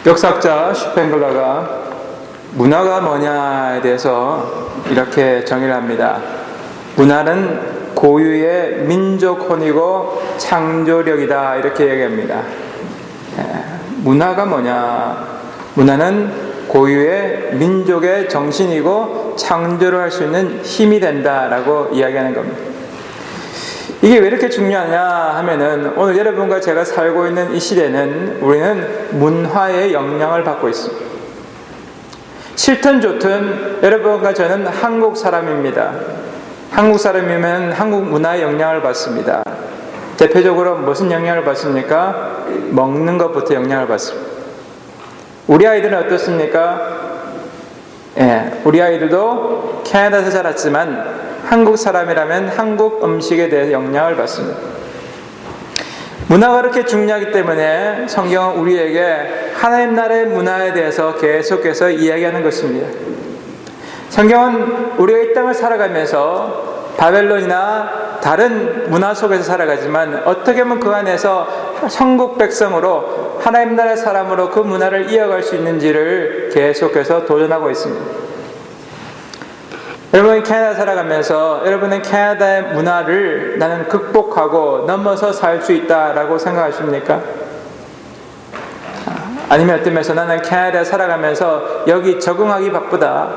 역사학자 슈펜글러가 문화가 뭐냐에 대해서 이렇게 정의를 합니다. 문화는 고유의 민족혼이고 창조력이다, 이렇게 얘기합니다. 문화가 뭐냐? 문화는 고유의 민족의 정신이고 창조를 할 수 있는 힘이 된다라고 이야기하는 겁니다. 이게 왜 이렇게 중요하냐 하면은, 오늘 여러분과 제가 살고 있는 이 시대는 우리는 문화의 영향을 받고 있습니다. 싫든 좋든 여러분과 저는 한국 사람입니다. 한국 사람이면 한국 문화의 영향을 받습니다. 대표적으로 무슨 영향을 받습니까? 먹는 것부터 영향을 받습니다. 우리 아이들은 어떻습니까? 우리 아이들도 캐나다에서 자랐지만 한국 사람이라면 한국 음식에 대해서 영향을 받습니다. 문화가 그렇게 중요하기 때문에 성경은 우리에게 하나님 나라의 문화에 대해서 계속해서 이야기하는 것입니다. 성경은 우리가 이 땅을 살아가면서 바벨론이나 다른 문화 속에서 살아가지만 어떻게 하면 그 안에서 천국 백성으로 하나님 나라의 사람으로 그 문화를 이어갈 수 있는지를 계속해서 도전하고 있습니다. 여러분이 캐나다 살아가면서 여러분은 캐나다의 문화를 나는 극복하고 넘어서 살 수 있다라고 생각하십니까? 아니면 어떤 면에서 나는 캐나다에 살아가면서 여기 적응하기 바쁘다,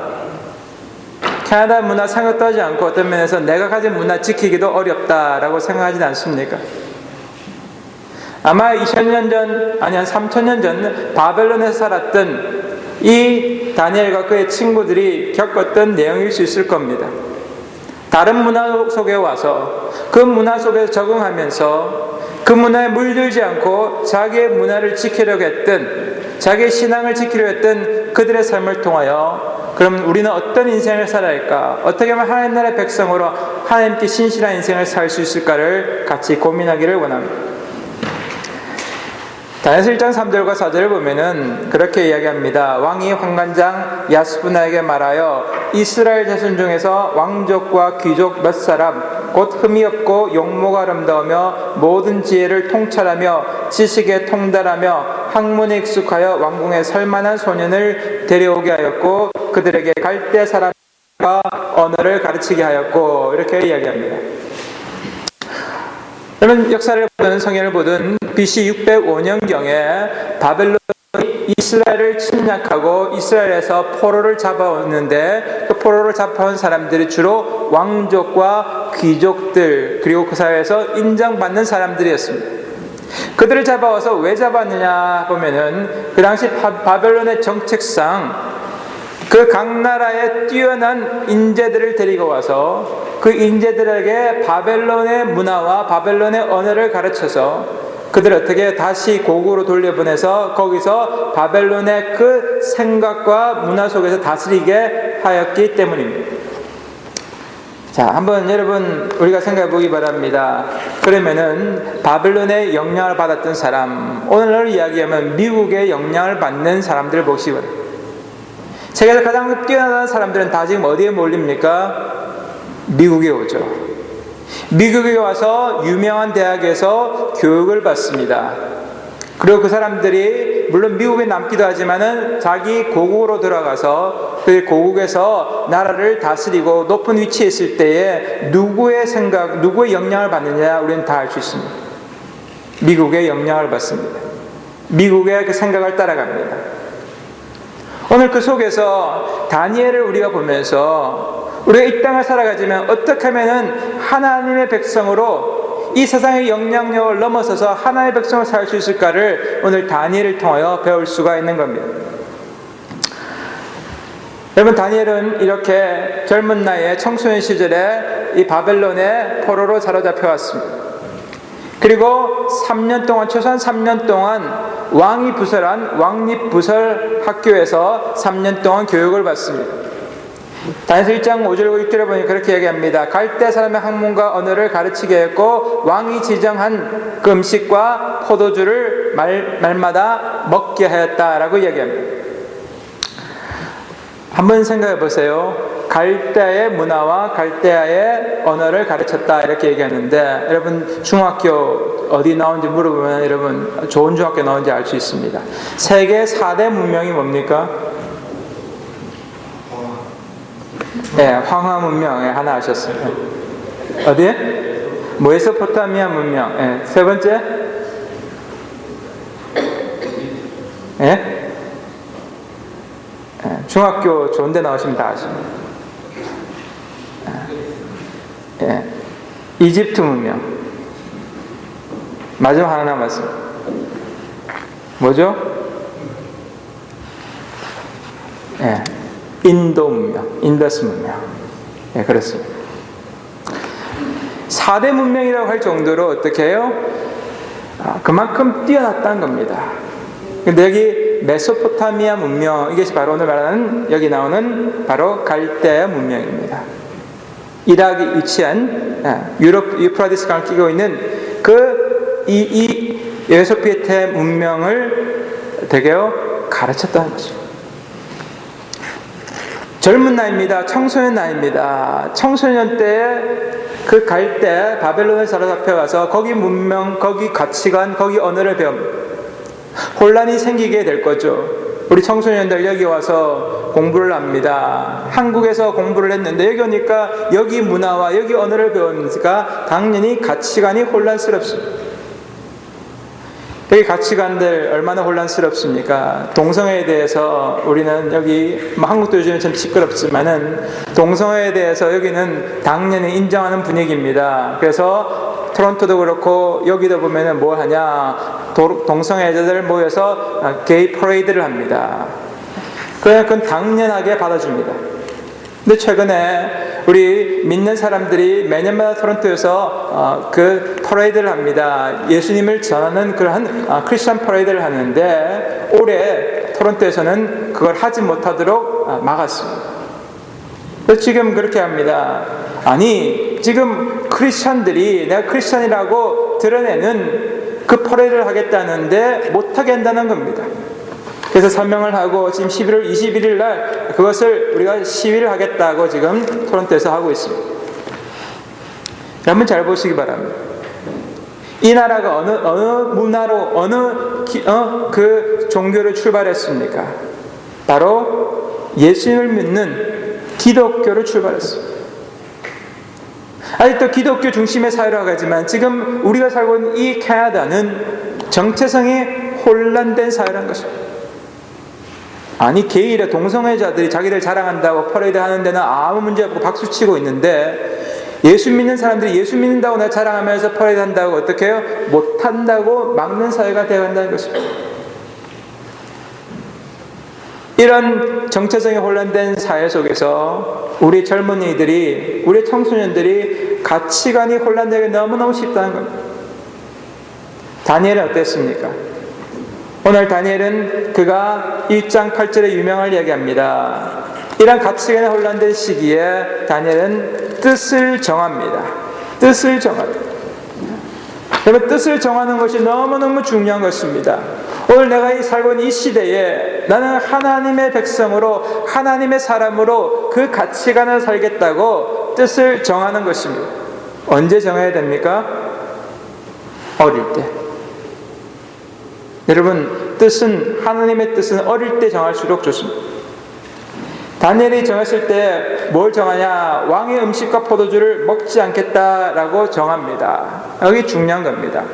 캐나다 문화 생각도 하지 않고 어떤 면에서 내가 가진 문화 지키기도 어렵다라고 생각하진 않습니까? 아마 2000년 전, 아니 한 3000년 전 바벨론에서 살았던 이 다니엘과 그의 친구들이 겪었던 내용일 수 있을 겁니다. 다른 문화 속에 와서 그 문화 속에서 적응하면서 그 문화에 물들지 않고 자기의 문화를 지키려고 했던, 자기의 신앙을 지키려고 했던 그들의 삶을 통하여 그럼 우리는 어떤 인생을 살아야 할까? 어떻게 하면 하나님 나라의 백성으로 하나님께 신실한 인생을 살 수 있을까를 같이 고민하기를 원합니다. 다니엘 1장 3절과 4절을 보면은 그렇게 이야기합니다. 왕이 환관장 야스분에게 말하여 이스라엘 자손 중에서 왕족과 귀족 몇 사람 곧 흠이 없고 용모가 아름다우며 모든 지혜를 통찰하며 지식에 통달하며 학문에 익숙하여 왕궁에 설만한 소년을 데려오게 하였고 그들에게 갈대 사람과 언어를 가르치게 하였고, 이렇게 이야기합니다. 여러분, 역사를 보든 성경을 보든 BC 605년경에 바벨론이 이스라엘을 침략하고 이스라엘에서 포로를 잡아오는데, 그 포로를 잡아온 사람들이 주로 왕족과 귀족들, 그리고 그 사회에서 인정받는 사람들이었습니다. 그들을 잡아와서 왜 잡았느냐 보면은 그 당시 바벨론의 정책상 그 각 나라의 뛰어난 인재들을 데리고 와서 그 인재들에게 바벨론의 문화와 바벨론의 언어를 가르쳐서 그들을 어떻게 다시 고국으로 돌려보내서 거기서 바벨론의 그 생각과 문화 속에서 다스리게 하였기 때문입니다. 자, 한번 여러분 우리가 생각해 보기 바랍니다. 그러면은 바벨론의 영향을 받았던 사람, 오늘날 이야기하면 미국의 영향을 받는 사람들을 보시기 바랍니다. 세계에서 가장 뛰어난 사람들은 다 지금 어디에 몰립니까? 미국에 오죠. 미국에 와서 유명한 대학에서 교육을 받습니다. 그리고 그 사람들이 물론 미국에 남기도 하지만은 자기 고국으로 들어가서 그 고국에서 나라를 다스리고 높은 위치에 있을 때에 누구의 생각, 누구의 영향을 받느냐 우리는 다 알 수 있습니다. 미국의 영향을 받습니다. 미국의 그 생각을 따라갑니다. 오늘 그 속에서 다니엘을 우리가 보면서 우리가 이 땅을 살아가지만 어떻게 하면은 하나님의 백성으로 이 세상의 영향력을 넘어서서 하나님의 백성을 살 수 있을까를 오늘 다니엘을 통하여 배울 수가 있는 겁니다. 여러분, 다니엘은 이렇게 젊은 나이에 청소년 시절에 이 바벨론의 포로로 사로잡혀 왔습니다. 그리고 3년 동안, 최소한 3년 동안 왕이 부설한 왕립부설 학교에서 3년 동안 교육을 받습니다. 다니엘 1장 5절 6절에 보니 그렇게 얘기합니다. 갈대 사람의 학문과 언어를 가르치게 했고 왕이 지정한 그 음식과 포도주를 말마다 먹게 하였다라고 이야기합니다. 한번 생각해 보세요. 갈대아의 문화와 갈대아의 언어를 가르쳤다 이렇게 얘기하는데, 여러분 중학교 어디 나온지 물어보면 여러분 좋은 중학교 나온지 알 수 있습니다. 세계 4대 문명이 뭡니까? 네, 황하 문명 하나 아셨어요. 어디? 메소포타미아 문명. 네, 세 번째? 네? 중학교 좋은 데 나오시면 다 아십니다. 예. 이집트 문명. 마지막 하나 남았어요. 뭐죠? 예. 인도 문명, 인더스 문명. 예, 그렇습니다. 4대 문명이라고 할 정도로 어떻게 해요? 그만큼 뛰어났다는 겁니다. 근데 여기 메소포타미아 문명, 이것이 바로 오늘 말하는, 여기 나오는 바로 갈대아 문명입니다. 이라크에 위치한 유럽 유프라디스 강을 끼고 있는 이 메소포타미아 문명을 되게요 가르쳤다는 거죠. 젊은 나이입니다. 청소년 나이입니다. 청소년 때에 그 갈대 바벨론에 사로잡혀가서 거기 문명, 거기 가치관, 거기 언어를 배웁니다. 혼란이 생기게 될 거죠. 우리 청소년들 여기 와서 공부를 합니다. 한국에서 공부를 했는데 여기 오니까 여기 문화와 여기 언어를 배우니까 당연히 가치관이 혼란스럽습니다. 여기 가치관들 얼마나 혼란스럽습니까? 동성애에 대해서 우리는 여기 한국도 요즘에 좀 시끄럽지만은 동성애에 대해서 여기는 당연히 인정하는 분위기입니다. 그래서 토론토도 그렇고 여기도 보면은 뭐 하냐, 동성애자들 모여서 게이 퍼레이드를 합니다. 그건 당연하게 받아줍니다. 근데 최근에 우리 믿는 사람들이 매년마다 토론토에서 그 퍼레이드를 합니다. 예수님을 전하는 그러한 크리스천 퍼레이드를 하는데 올해 토론토에서는 그걸 하지 못하도록 막았습니다. 그래서 지금 그렇게 합니다. 아니, 지금 크리스천들이 내가 크리스천이라고 드러내는 그 퍼레이드를 하겠다는데 못하게 한다는 겁니다. 그래서 설명을 하고 지금 11월 21일 날 그것을 우리가 시위를 하겠다고 지금 토론토에서 하고 있습니다. 여러분 잘 보시기 바랍니다. 이 나라가 어느 문화로 그 종교를 출발했습니까? 바로 예수님을 믿는 기독교를 출발했습니다. 아직도 기독교 중심의 사회라고 하지만 지금 우리가 살고 있는 이 캐나다는 정체성이 혼란된 사회라는 것입니다. 아니, 게이나 동성애자들이 자기들 자랑한다고 퍼레이드 하는 데는 아무 문제 없고 박수치고 있는데 예수 믿는 사람들이 예수 믿는다고 내가 자랑하면서 퍼레이드 한다고 어떻게 해요? 못한다고 막는 사회가 되어간다는 것입니다. 이런 정체성이 혼란된 사회 속에서 우리 젊은이들이, 우리 청소년들이 가치관이 혼란되기 너무너무 쉽다는 겁니다. 다니엘은 어땠습니까? 오늘 다니엘은 그가 1장 8절에 유명한 이야기합니다. 이런 가치관에 혼란된 시기에 다니엘은 뜻을 정합니다. 뜻을 정합니다. 여러분, 뜻을 정하는 것이 너무너무 중요한 것입니다. 오늘 내가 살고 있는 이 시대에 나는 하나님의 백성으로, 하나님의 사람으로 그 가치관을 살겠다고 뜻을 정하는 것입니다. 언제 정해야 됩니까? 어릴 때. 여러분, 뜻은, 하나님의 뜻은 어릴 때 정할수록 좋습니다. 다니엘이 정했을 때 뭘 정하냐? 왕의 음식과 포도주를 먹지 않겠다라고 정합니다. 여기 중요한 겁니다.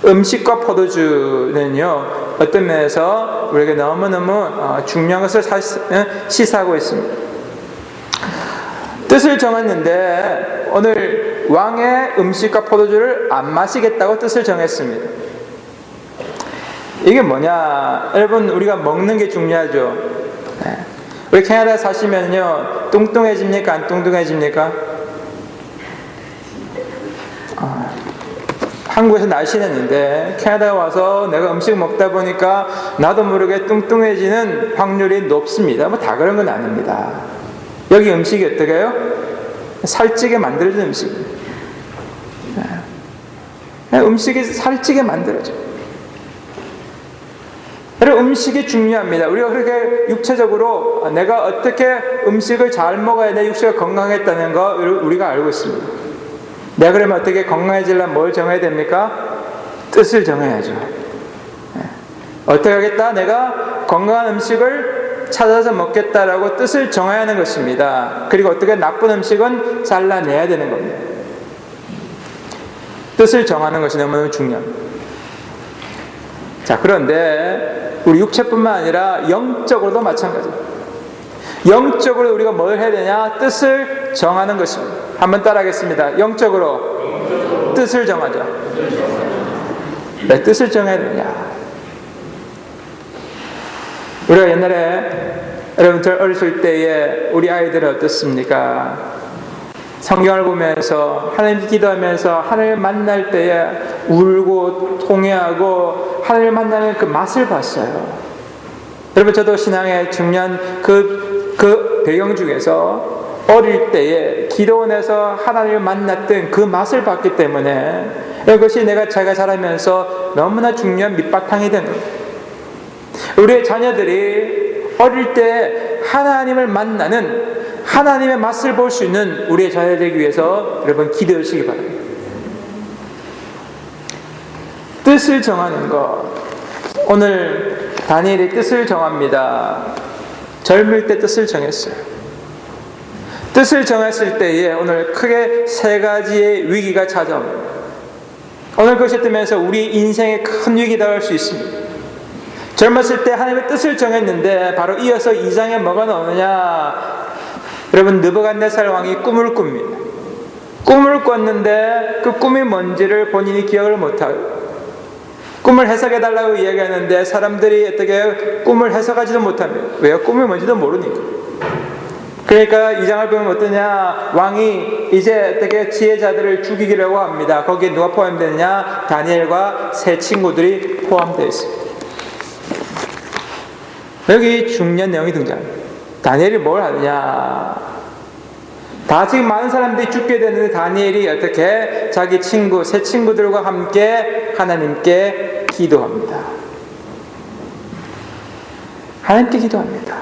음식과 포도주는요, 어떤 면에서 우리에게 너무너무 중요한 것을 시사하고 있습니다. 뜻을 정했는데 오늘 왕의 음식과 포도주를 안 마시겠다고 뜻을 정했습니다. 이게 뭐냐? 여러분, 우리가 먹는 게 중요하죠. 우리 캐나다 사시면요, 뚱뚱해집니까? 안 뚱뚱해집니까? 한국에서 날씬했는데 캐나다에 와서 내가 음식 먹다 보니까 나도 모르게 뚱뚱해지는 확률이 높습니다. 뭐 다 그런 건 아닙니다. 여기 음식이 어떻게 해요? 살찌게 만들어진 음식입니다. 음식이 살찌게 만들어져요. 여러분, 음식이 중요합니다. 우리가 그렇게 육체적으로 내가 어떻게 음식을 잘 먹어야 내 육체가 건강했다는 거 우리가 알고 있습니다. 내가 그러면 어떻게 건강해지려면 뭘 정해야 됩니까? 뜻을 정해야죠. 어떻게 하겠다? 내가 건강한 음식을 찾아서 먹겠다라고 뜻을 정해야 하는 것입니다. 그리고 어떻게 나쁜 음식은 잘라내야 되는 겁니다. 뜻을 정하는 것이 너무너무 중요합니다. 자, 그런데 우리 육체뿐만 아니라 영적으로도 마찬가지입니다. 영적으로 우리가 뭘 해야 되냐? 뜻을 정하는 것입니다. 한번 따라하겠습니다. 영적으로 뜻을 정하자. 왜 뜻을 정해야 되냐? 우리가 옛날에 여러분들 어렸을 때에 우리 아이들은 어떻습니까? 성경을 보면서 하나님 기도하면서 하나님을 만날 때에 울고 통회하고 하나님을 만나는 그 맛을 봤어요. 여러분, 저도 신앙의 중요한 그 배경 중에서 어릴 때에 기도원에서 하나님을 만났던 그 맛을 봤기 때문에 이것이 제가 자라면서 너무나 중요한 밑바탕이 된 겁니다. 우리의 자녀들이 어릴 때 하나님을 만나는 하나님의 맛을 볼 수 있는 우리의 자녀 되기 위해서 여러분 기도하시기 바랍니다. 뜻을 정하는 것. 오늘 다니엘이 뜻을 정합니다. 젊을 때 뜻을 정했어요. 뜻을 정했을 때에 오늘 크게 세 가지의 위기가 찾아옵니다. 오늘 그것이 뜨면서 우리 인생에 큰 위기가 올 수 있습니다. 젊었을 때 하나님의 뜻을 정했는데 바로 이어서 2장에 뭐가 나오느냐? 여러분, 느부갓네살 왕이 꿈을 꿉니다. 꿈을 꿨는데 그 꿈이 뭔지를 본인이 기억을 못하고 꿈을 해석해달라고 이야기하는데 사람들이 어떻게 꿈을 해석하지도 못합니다. 왜요? 꿈이 뭔지도 모르니까. 그러니까 2장을 보면 어떠냐? 왕이 이제 어떻게 지혜자들을 죽이기라고 합니다. 거기에 누가 포함되느냐? 다니엘과 세 친구들이 포함되어 있습니다. 여기 중요한 내용이 등장합니다. 다니엘이 뭘 하느냐? 다 지금 많은 사람들이 죽게 되는데 다니엘이 어떻게 자기 세 친구들과 함께 하나님께 기도합니다. 하나님께 기도합니다.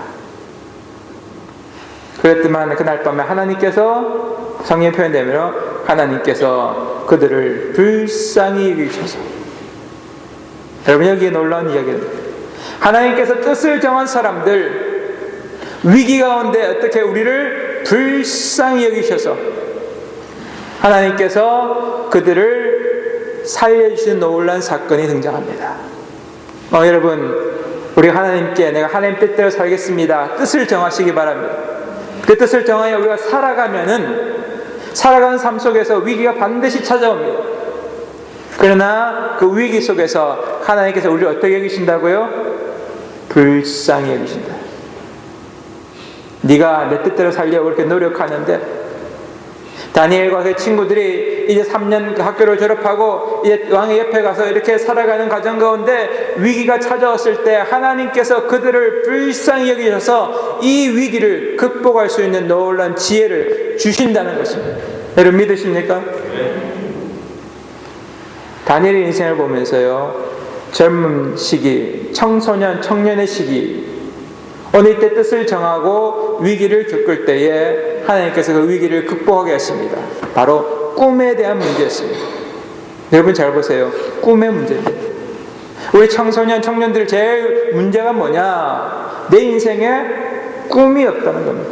그랬더만 그날 밤에 하나님께서 성경 표현되면 하나님께서 그들을 불쌍히 여기셔서, 여러분, 여기에 놀라운 이야기입니다. 하나님께서 뜻을 정한 사람들, 위기 가운데 어떻게 우리를 불쌍히 여기셔서 하나님께서 그들을 살려주시는 놀라운 사건이 등장합니다. 여러분, 우리 하나님께 내가 하나님 뜻대로 살겠습니다. 뜻을 정하시기 바랍니다. 그 뜻을 정하여 우리가 살아가는 삶 속에서 위기가 반드시 찾아옵니다. 그러나 그 위기 속에서 하나님께서 우리를 어떻게 여기신다고요? 불쌍히 여기신다. 네가 내 뜻대로 살려고 그렇게 노력하는데, 다니엘과 그 친구들이 이제 3년 그 학교를 졸업하고 이제 왕의 옆에 가서 이렇게 살아가는 과정 가운데 위기가 찾아왔을 때 하나님께서 그들을 불쌍히 여기셔서 이 위기를 극복할 수 있는 놀라운 지혜를 주신다는 것입니다. 여러분, 믿으십니까? 다니엘의 인생을 보면서요, 젊은 시기, 청년의 시기, 오늘 이때 뜻을 정하고 위기를 겪을 때에 하나님께서 그 위기를 극복하게 하십니다. 바로 꿈에 대한 문제였습니다. 여러분 잘 보세요. 꿈의 문제입니다. 우리 청년들 제일 문제가 뭐냐? 내 인생에 꿈이 없다는 겁니다.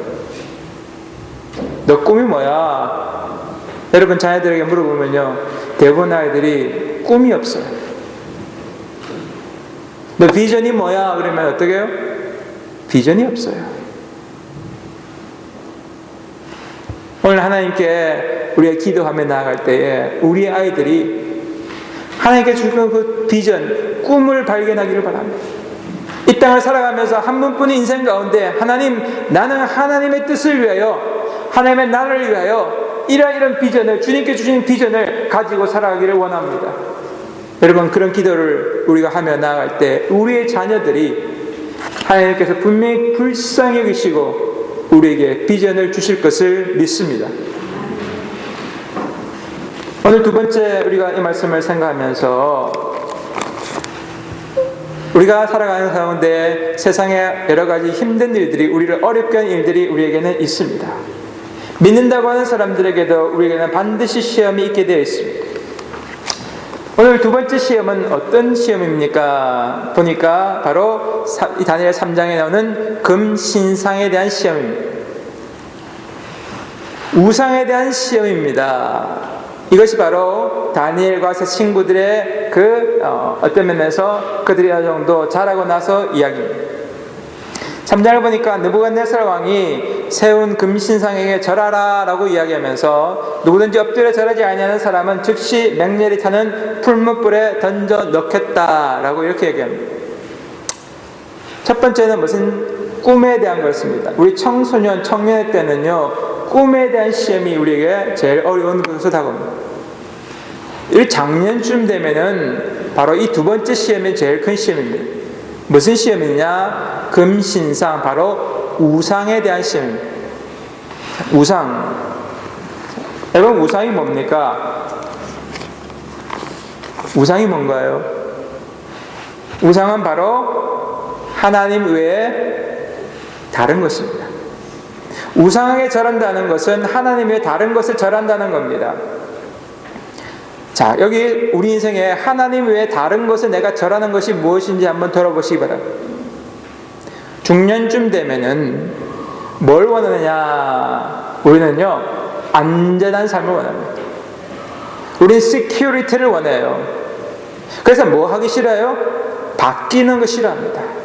너 꿈이 뭐야? 여러분 자녀들에게 물어보면요, 대부분 아이들이 꿈이 없어요. 너 비전이 뭐야? 그러면 어떻게 해요? 비전이 없어요. 오늘 하나님께 우리가 기도하며 나아갈 때에 우리 아이들이 하나님께 주시는 그 비전, 꿈을 발견하기를 바랍니다. 이 땅을 살아가면서 한 번뿐인 인생 가운데 하나님, 나는 하나님의 뜻을 위하여, 하나님의 나라를 위하여 이런 비전을, 주님께 주신 비전을 가지고 살아가기를 원합니다. 여러분, 그런 기도를 우리가 하며 나아갈 때 우리의 자녀들이 하나님께서 분명히 불쌍히 여기시고 우리에게 비전을 주실 것을 믿습니다. 오늘 두 번째 우리가 이 말씀을 생각하면서 우리가 살아가는 가운데 세상에 여러 가지 힘든 일들이, 우리를 어렵게 하는 일들이 우리에게는 있습니다. 믿는다고 하는 사람들에게도 우리에게는 반드시 시험이 있게 되어 있습니다. 오늘 두 번째 시험은 어떤 시험입니까? 보니까 바로 다니엘 3장에 나오는 금신상에 대한 시험입니다. 우상에 대한 시험입니다. 이것이 바로 다니엘과 세 친구들의 어떤 면에서 그들이 어느 정도 자라고 나서 이야기입니다. 3장을 보니까 느부갓네살 왕이 세운 금신상에게 절하라 라고 이야기하면서 누구든지 엎드려 절하지 아니하는 사람은 즉시 맹렬히 타는 풀무불에 던져 넣겠다 라고 이렇게 얘기합니다. 첫 번째는 무슨 꿈에 대한 것입니다. 우리 청소년, 청년의 때는요, 꿈에 대한 시험이 우리에게 제일 어려운 것으로 다가옵니다. 이 작년쯤 되면은 바로 이 두 번째 시험이 제일 큰 시험입니다. 무슨 시험이냐? 금신상, 바로 우상에 대한 시험입니다. 우상. 여러분, 우상이 뭡니까? 우상이 뭔가요? 우상은 바로 하나님 외에 다른 것입니다. 우상에게 절한다는 것은 하나님 외에 다른 것을 절한다는 겁니다. 자, 여기 우리 인생에 하나님 외에 다른 것을 내가 절하는 것이 무엇인지 한번 돌아보시기 바랍니다. 중년쯤 되면은 뭘 원하느냐? 우리는요, 안전한 삶을 원합니다. 우리는 시큐리티를 원해요. 그래서 뭐 하기 싫어요? 바뀌는 거 싫어합니다.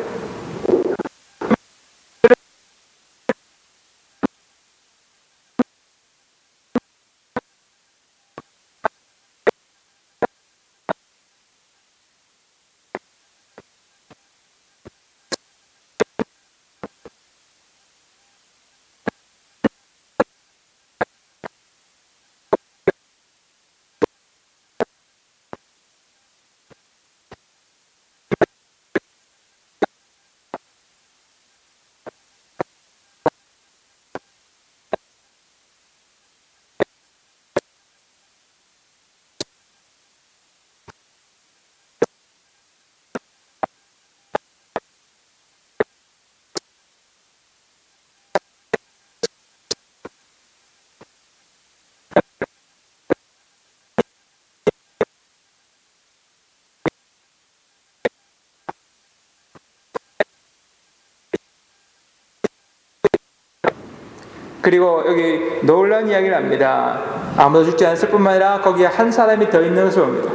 그리고 여기 놀라운 이야기를 합니다. 아무도 죽지 않았을 뿐만 아니라 거기에 한 사람이 더 있는 것을 봅니다.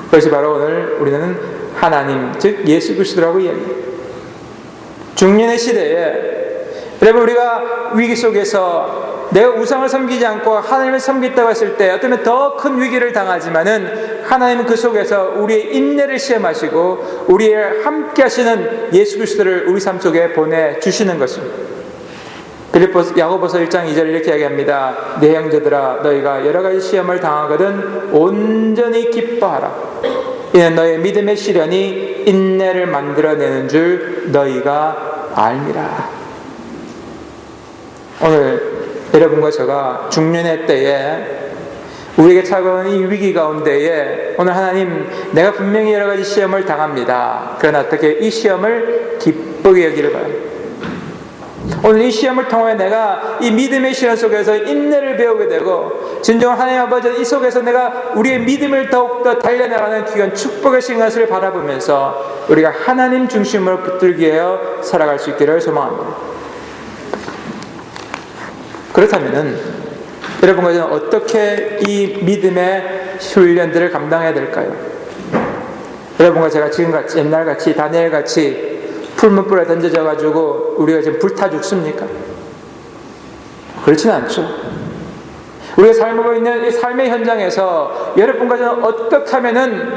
그것이 바로 오늘 우리는 하나님, 즉 예수 그리스도라고 이야기해요. 중년의 시대에 여러분, 우리가 위기 속에서 내가 우상을 섬기지 않고 하나님을 섬기겠다고 했을 때 어쩌면 더 큰 위기를 당하지만은 하나님은 그 속에서 우리의 인내를 시험하시고 우리의 함께 하시는 예수 그리스도를 우리 삶 속에 보내주시는 것입니다. 야고보서 1장 2절 이렇게 이야기합니다. 내 형제들아, 너희가 여러 가지 시험을 당하거든 온전히 기뻐하라. 이는 너의 믿음의 시련이 인내를 만들어내는 줄 너희가 알미라. 오늘 여러분과 제가 중년의 때에 우리에게 찾아오는 이 위기 가운데에 오늘 하나님, 내가 분명히 여러 가지 시험을 당합니다. 그러나 어떻게 이 시험을 기쁘게 여기를 바랍니다. 오늘 이 시험을 통해 내가 이 믿음의 시련 속에서 인내를 배우게 되고 진정한 하나님 아버지 이 속에서 내가 우리의 믿음을 더욱더 달려나가는 귀한 축복의 시간을 바라보면서 우리가 하나님 중심으로 붙들기에 살아갈 수 있기를 소망합니다. 그렇다면 여러분과 저는 어떻게 이 믿음의 훈련들을 감당해야 될까요? 여러분과 제가 지금같이 옛날같이 다니엘같이 풀무불에 던져져가지고 우리가 지금 불타 죽습니까? 그렇지는 않죠. 우리가 살고 있는 이 삶의 현장에서 여러분과 저는 어떻게 하면은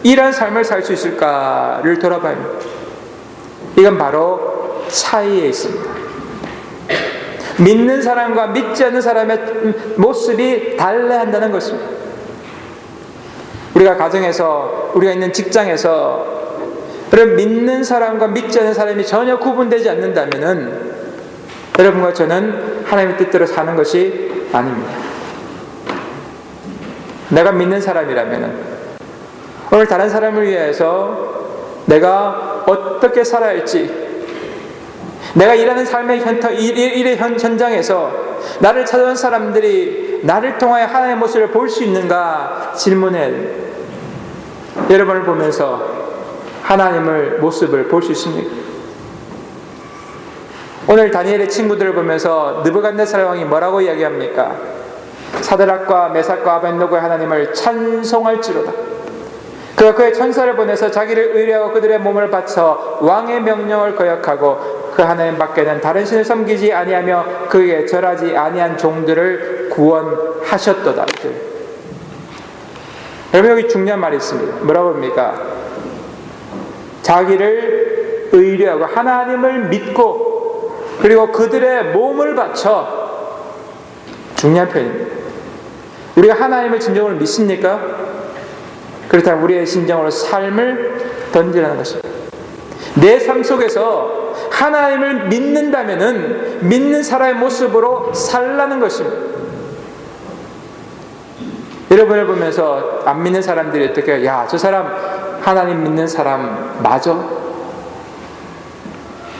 이런 삶을 살 수 있을까를 돌아봐야 합니다. 이건 바로 차이에 있습니다. 믿는 사람과 믿지 않는 사람의 모습이 달라야 한다는 것입니다. 우리가 가정에서, 우리가 있는 직장에서 여러분, 믿는 사람과 믿지 않는 사람이 전혀 구분되지 않는다면은 여러분과 저는 하나님의 뜻대로 사는 것이 아닙니다. 내가 믿는 사람이라면은 오늘 다른 사람을 위해서 내가 어떻게 살아야 할지, 내가 일하는 삶의 일의 현장에서 나를 찾아온 사람들이 나를 통하여 하나님의 모습을 볼 수 있는가 질문해. 여러분을 보면서 하나님의 모습을 볼 수 있습니까? 오늘 다니엘의 친구들을 보면서 느부갓네살 왕이 뭐라고 이야기합니까? 사드락과 메삭과 아벳노고의 하나님을 찬송할지로다. 그가 그의 천사를 보내서 자기를 의뢰하고 그들의 몸을 바쳐 왕의 명령을 거역하고 그 하나님 밖에는 다른 신을 섬기지 아니하며 그에게 절하지 아니한 종들을 구원하셨도다. 여러분, 여기 중요한 말이 있습니다. 뭐라고 합니까? 자기를 의뢰하고 하나님을 믿고 그리고 그들의 몸을 바쳐. 중요한 표현입니다. 우리가 하나님을 진정으로 믿습니까? 그렇다면 우리의 진정으로 삶을 던지라는 것입니다. 내 삶 속에서 하나님을 믿는다면은 믿는 사람의 모습으로 살라는 것입니다. 여러분을 보면서 안 믿는 사람들이 어떻게 해요? 야, 저 사람 하나님 믿는 사람 맞아?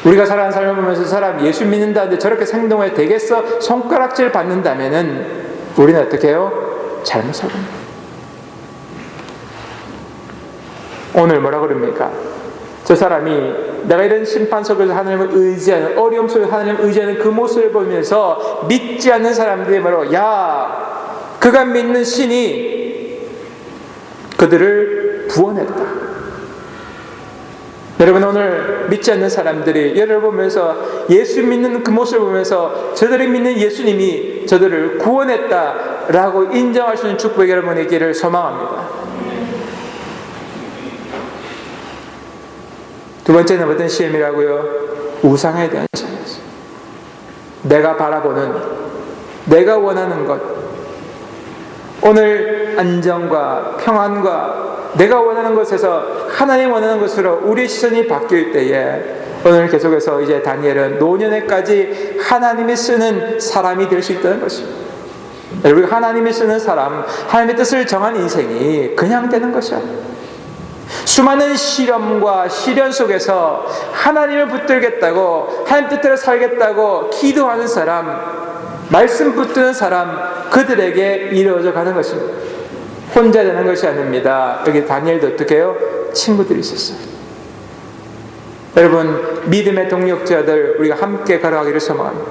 우리가 살아가는 삶을 보면서 저 사람 예수 믿는다는데 저렇게 행동해 되겠어? 손가락질 받는다면은 우리는 어떻게 해요? 잘못 살고 있는 거예요. 오늘 뭐라 그럽니까? 저 사람이 내가 이런 심판 속에서 하나님을 의지하는, 어려움 속에서 하나님을 의지하는 그 모습을 보면서 믿지 않는 사람들이 뭐라고? 야, 그가 믿는 신이 그들을 구원했다. 여러분, 오늘 믿지 않는 사람들이 여러분을 보면서 예수 믿는 그 모습을 보면서 저들이 믿는 예수님이 저들을 구원했다라고 인정할 수 있는 축복이 여러분의 길을 소망합니다. 두 번째는 어떤 시험이라고요? 우상에 대한 시험이었어요. 내가 바라보는, 내가 원하는 것, 오늘 안정과 평안과 내가 원하는 것에서 하나님 원하는 것으로 우리의 시선이 바뀔 때에 오늘 계속해서 이제 다니엘은 노년에까지 하나님이 쓰는 사람이 될 수 있다는 것입니다. 여러분, 하나님이 쓰는 사람, 하나님의 뜻을 정한 인생이 그냥 되는 것이 아니에요. 수많은 시련과 시련 속에서 하나님을 붙들겠다고, 하나님 뜻대로 살겠다고 기도하는 사람, 말씀 붙드는 사람, 그들에게 이루어져 가는 것입니다. 혼자 되는 것이 아닙니다. 여기 다니엘도 어떻게 해요? 친구들이 있었어요. 여러분, 믿음의 동력자들 우리가 함께 걸어가기를 소망합니다.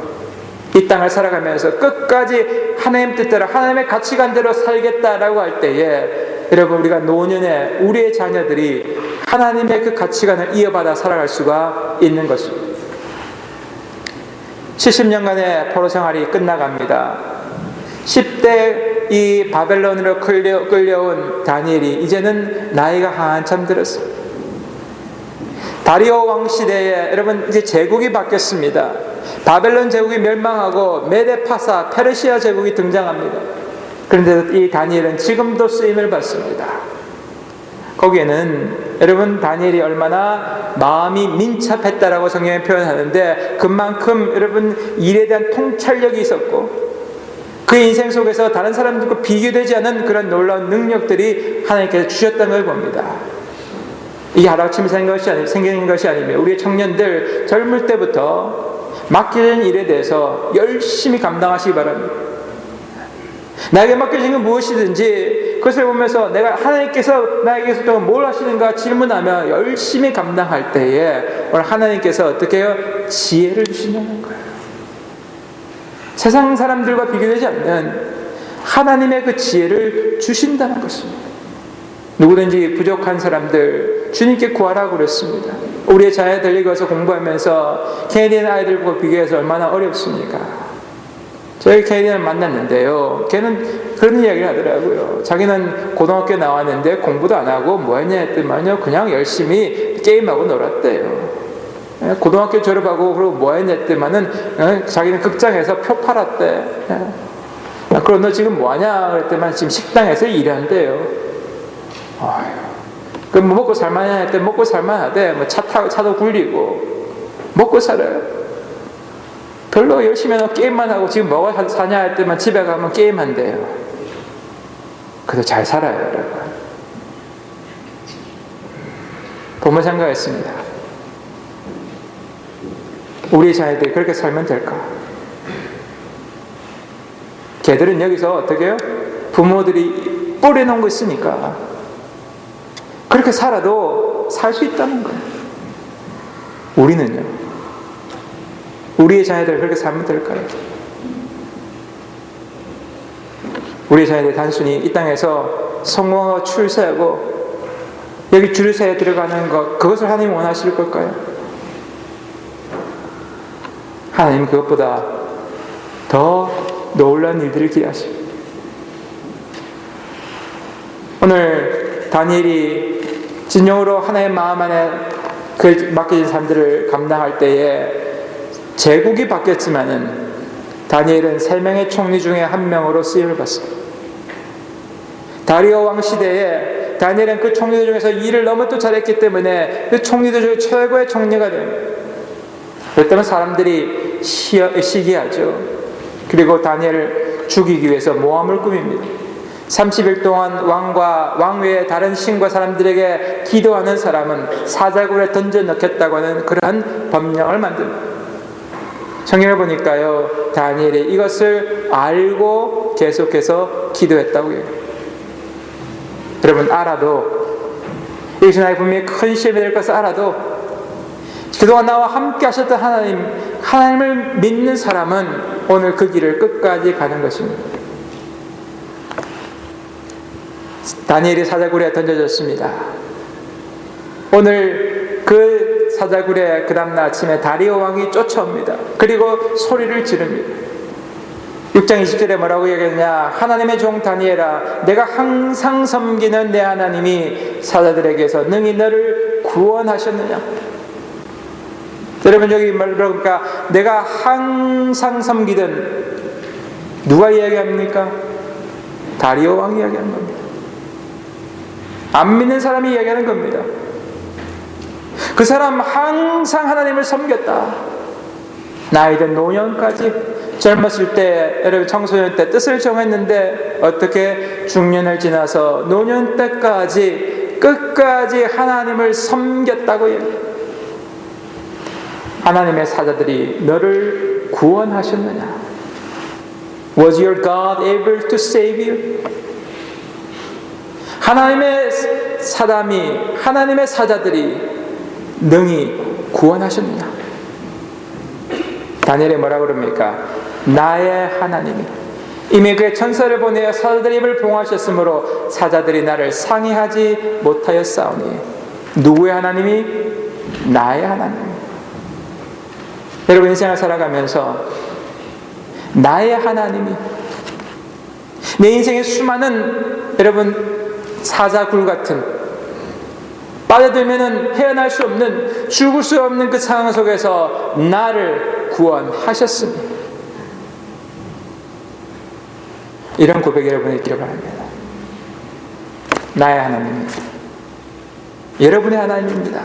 이 땅을 살아가면서 끝까지 하나님 뜻대로, 하나님의 가치관대로 살겠다라고 할 때에 여러분, 우리가 노년에 우리의 자녀들이 하나님의 그 가치관을 이어받아 살아갈 수가 있는 것입니다. 70년간의 포로 생활이 끝나갑니다. 10대 이 바벨론으로 끌려온 다니엘이 이제는 나이가 한참 들었습니다. 다리오 왕 시대에 여러분 이제 제국이 바뀌었습니다. 바벨론 제국이 멸망하고 메데파사 페르시아 제국이 등장합니다. 그런데 이 다니엘은 지금도 쓰임을 받습니다. 거기에는 여러분 다니엘이 얼마나 마음이 민첩했다라고 성경에 표현하는데 그만큼 여러분 일에 대한 통찰력이 있었고 그 인생 속에서 다른 사람들과 비교되지 않은 그런 놀라운 능력들이 하나님께서 주셨다는 걸 봅니다. 이게 하루아침에 생기는 것이 아니며 우리의 청년들 젊을 때부터 맡겨진 일에 대해서 열심히 감당하시기 바랍니다. 나에게 맡겨진 건 무엇이든지 그것을 보면서 내가 하나님께서 나에게서 뭘 하시는가 질문하며 열심히 감당할 때에 오늘 하나님께서 어떻게 해요? 지혜를 주신다는 거예요. 세상 사람들과 비교되지 않는 하나님의 그 지혜를 주신다는 것입니다. 누구든지 부족한 사람들 주님께 구하라고 그랬습니다. 우리의 자녀들 여기서 공부하면서 캐네디언 아이들과 비교해서 얼마나 어렵습니까? 저희 캐네디언을 만났는데요, 걔는 그런 이야기를 하더라고요. 자기는 고등학교 나왔는데 공부도 안 하고 뭐 했냐 했더니만요, 그냥 열심히 게임하고 놀았대요. 고등학교 졸업하고 그리고 뭐 했냐 했더니만은 자기는 극장에서 표 팔았대. 그럼 너 지금 뭐 하냐 그랬더니만 지금 식당에서 일한대요. 아휴, 그럼 뭐 먹고 살만하냐 했더니 먹고 살만하대. 뭐 차도 굴리고 먹고 살아요. 별로 열심히 해서 게임만 하고 지금 뭐가 사냐 할 때만 집에 가면 게임한대요. 그래도 잘 살아요, 여러분. 보면 생각했습니다. 우리 자녀들이 그렇게 살면 될까? 걔들은 여기서 어떻게 해요? 부모들이 뿌려놓은 거 있으니까 그렇게 살아도 살 수 있다는 거예요. 우리는요? 우리의 자녀들 그렇게 살면 될까요? 우리의 자녀들 단순히 이 땅에서 성공하고 출세하고 여기 주류사에 들어가는 것, 그것을 하나님 원하실 걸까요? 하나님 그것보다 더 놀라운 일들을 기대하시고, 오늘 다니엘이 진정으로 하나님의 마음 안에 그 맡겨진 사람들을 감당할 때에 제국이 바뀌었지만은 다니엘은 3명의 총리 중에 1명으로 쓰임을 받습니다. 다리오 왕 시대에 다니엘은 그 총리들 중에서 일을 너무 또 잘했기 때문에 그 총리들 중에 최고의 총리가 됩니다. 그렇다면 사람들이 시기하죠. 그리고 다니엘을 죽이기 위해서 모함을 꾸밉니다. 30일 동안 왕과 왕 외의 다른 신과 사람들에게 기도하는 사람은 사자굴에 던져 넣겠다고 하는 그러한 법령을 만듭니다. 성경을 보니까요, 다니엘이 이것을 알고 계속해서 기도했다고 해요. 여러분, 알아도, 이것이 나의 분명히 큰 시험이 될 것을 알아도 그동안 나와 함께 하셨던 하나님을 믿는 사람은 오늘 그 길을 끝까지 가는 것입니다. 다니엘이 사자굴에 던져졌습니다. 오늘 그 사자굴에 그 다음날 아침에 다리오 왕이 쫓아옵니다. 그리고 소리를 지릅니다. 6장 20절에 뭐라고 얘기했냐? 하나님의 종 다니엘아, 내가 항상 섬기는 내 하나님이 사자들에게서 능히 너를 구원하셨느냐? 여러분, 여기 그러니까 내가 항상 섬기던, 누가 이야기합니까? 다리오 왕이 이야기하는 겁니다. 안 믿는 사람이 이야기하는 겁니다. 그 사람 항상 하나님을 섬겼다. 나이든 노년까지, 젊었을 때, 여러분 청소년 때 뜻을 정했는데 어떻게 중년을 지나서 노년 때까지 끝까지 하나님을 섬겼다고 얘기해요. 하나님의 사자들이 너를 구원하셨느냐? Was your God able to save you? 하나님의 하나님의 사자들이 능히 구원하셨느냐? 다니엘이 뭐라고 그럽니까? 나의 하나님이 이미 그의 천사를 보내어 사자들의 입을 봉하셨으므로 사자들이 나를 상해하지 못하였사오니. 누구의 하나님이? 나의 하나님. 여러분, 인생을 살아가면서 나의 하나님이 내 인생의 수많은, 여러분, 사자굴 같은, 빠져들면 헤어날 수 없는, 죽을 수 없는 그 상황 속에서 나를 구원하셨습니다. 이런 고백 여러분이 있기를 바랍니다. 나의 하나님입니다. 여러분의 하나님입니다.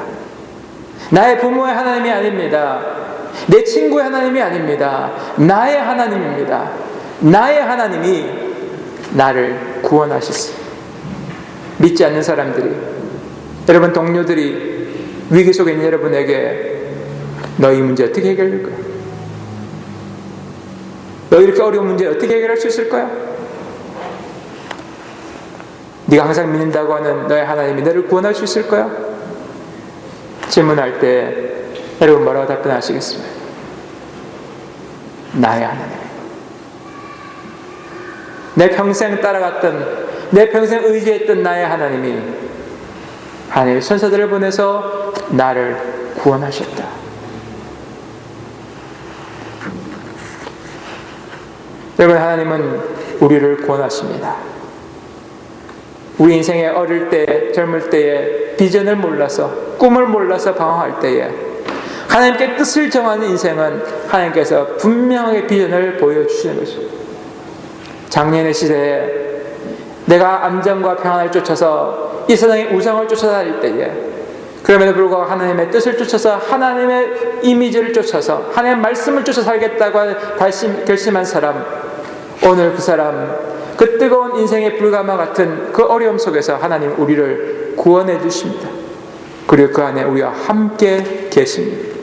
나의 부모의 하나님이 아닙니다. 내 친구의 하나님이 아닙니다. 나의 하나님입니다. 나의 하나님이 나를 구원하셨습니다. 믿지 않는 사람들이, 여러분 동료들이 위기 속에 있는 여러분에게 너 이 문제 어떻게 해결할 거야? 너 이렇게 어려운 문제 어떻게 해결할 수 있을 거야? 네가 항상 믿는다고 하는 너의 하나님이 너를 구원할 수 있을 거야? 질문할 때 여러분 뭐라고 답변하시겠습니까? 나의 하나님, 내 평생 따라갔던, 내 평생 의지했던 나의 하나님이 하나님의 천사들을 보내서 나를 구원하셨다. 여러분, 하나님은 우리를 구원하십니다. 우리 인생의 어릴 때, 젊을 때에 비전을 몰라서, 꿈을 몰라서 방황할 때에 하나님께 뜻을 정하는 인생은 하나님께서 분명하게 비전을 보여주시는 것입니다. 작년의 시대에 내가 안정과 평안을 쫓아서 이 세상의 우상을 쫓아다닐 때에, 그럼에도 불구하고 하나님의 뜻을 쫓아서, 하나님의 이미지를 쫓아서, 하나님의 말씀을 쫓아 살겠다고 결심한 사람, 오늘 그 사람, 그 뜨거운 인생의 불가마 같은 그 어려움 속에서 하나님 우리를 구원해 주십니다. 그리고 그 안에 우리와 함께 계십니다.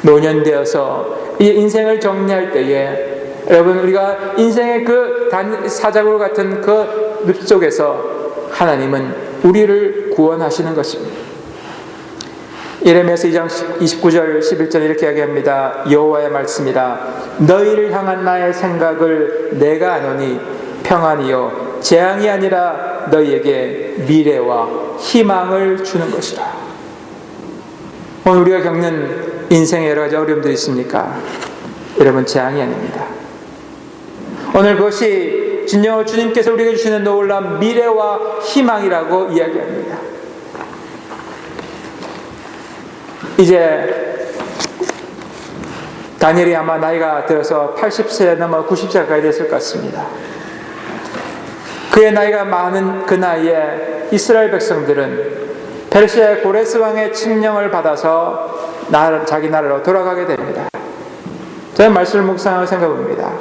노년되어서 이 인생을 정리할 때에 여러분, 우리가 인생의 그 사자굴 같은 그 늪 속에서 하나님은 우리를 구원하시는 것입니다. 예레미야서 2장 29절 11절 이렇게 이야기합니다. 여호와의 말씀이라. 너희를 향한 나의 생각을 내가 아노니 평안이요 재앙이 아니라 너희에게 미래와 희망을 주는 것이라. 오늘 우리가 겪는 인생에 여러 가지 어려움들이 있습니까? 여러분, 재앙이 아닙니다. 오늘 그것이 진정으로 주님께서 우리에게 주시는 놀라운 미래와 희망이라고 이야기합니다. 이제 다니엘이 아마 나이가 들어서 80세 넘어 90세 가까이 됐을 것 같습니다. 그의 나이가 많은 그 나이에 이스라엘 백성들은 페르시아의 고레스 왕의 칙령을 받아서 자기 나라로 돌아가게 됩니다. 저는 말씀을 묵상하고 생각해봅니다.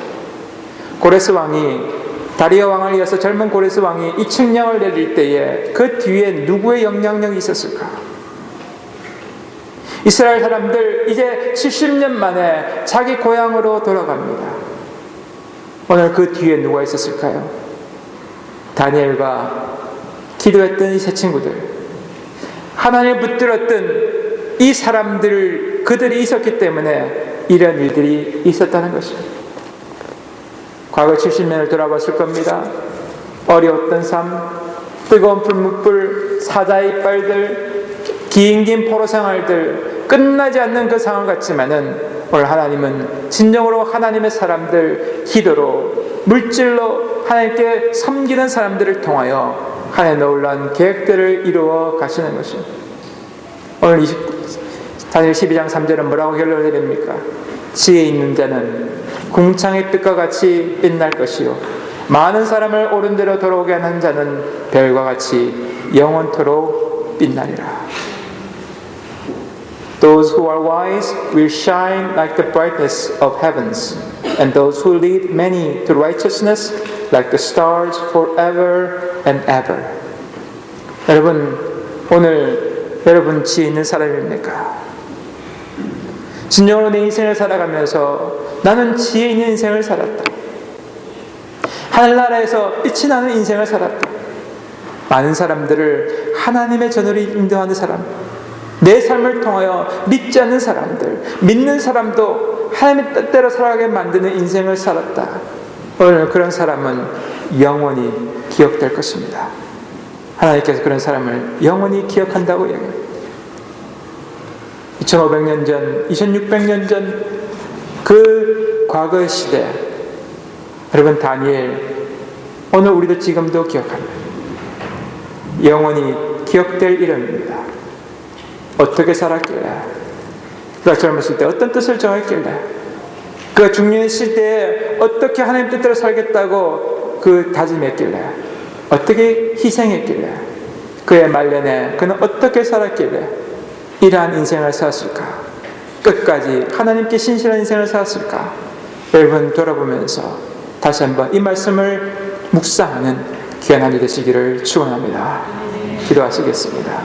고레스 왕이 다리오 왕을 이어서 젊은 고레스 왕이 이 칙령을 내릴 때에 그 뒤에 누구의 영향력이 있었을까? 이스라엘 사람들 이제 70년 만에 자기 고향으로 돌아갑니다. 오늘 그 뒤에 누가 있었을까요? 다니엘과 기도했던 이 세 친구들, 하나님을 붙들었던 이 사람들, 그들이 있었기 때문에 이런 일들이 있었다는 것입니다. 과거 70년을 돌아봤을 겁니다. 어려웠던 삶, 뜨거운 풀무불, 사자의 이빨들, 긴 포로 생활들, 끝나지 않는 그 상황 같지만은 오늘 하나님은 진정으로 하나님의 사람들, 기도로, 물질로 하나님께 섬기는 사람들을 통하여 하나님의 놀라운 계획들을 이루어 가시는 것입니다. 오늘 다니엘 12장 3절은 뭐라고 결론을 내립니까? 지혜 있는 자는 궁창의 빛과 같이 빛날 것이요 많은 사람을 옳은 대로 돌아오게 하는 자는 별과 같이 영원토록 빛나리라. Those who are wise will shine like the brightness of heavens, and those who lead many to righteousness like the stars forever and ever. 여러분, 오늘 여러분 지혜 있는 사람입니까? 진정으로 내 인생을 살아가면서 나는 지혜 있는 인생을 살았다. 하늘나라에서 빛이 나는 인생을 살았다. 많은 사람들을 하나님의 전으로 인도하는 사람, 내 삶을 통하여 믿지 않는 사람들, 믿는 사람도 하나님의 뜻대로 살아가게 만드는 인생을 살았다. 오늘 그런 사람은 영원히 기억될 것입니다. 하나님께서 그런 사람을 영원히 기억한다고 얘기합니다. 2500년 전, 2600년 전 그 과거 시대, 여러분 다니엘, 오늘 우리도 지금도 기억합니다. 영원히 기억될 이름입니다. 어떻게 살았길래, 그가 젊었을 때 어떤 뜻을 정했길래, 그가 중년했을 때 어떻게 하나님 뜻대로 살겠다고 그 다짐했길래, 어떻게 희생했길래, 그의 말년에 그는 어떻게 살았길래 이러한 인생을 살았을까? 끝까지 하나님께 신실한 인생을 살았을까? 여러분 돌아보면서 다시 한번 이 말씀을 묵상하는 귀한 한 주 되시기를 축원합니다. 기도하시겠습니다.